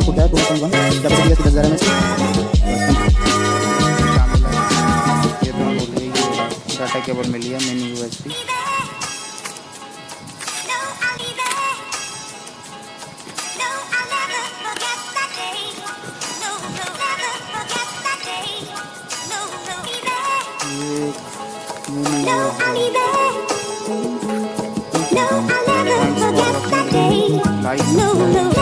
कुठे आहे तुम्ही पण जब ठीक है 10,000 में ये तो बोल रही है डाटा केबल मिली है mini USB No, I'll never forget that day. No, no.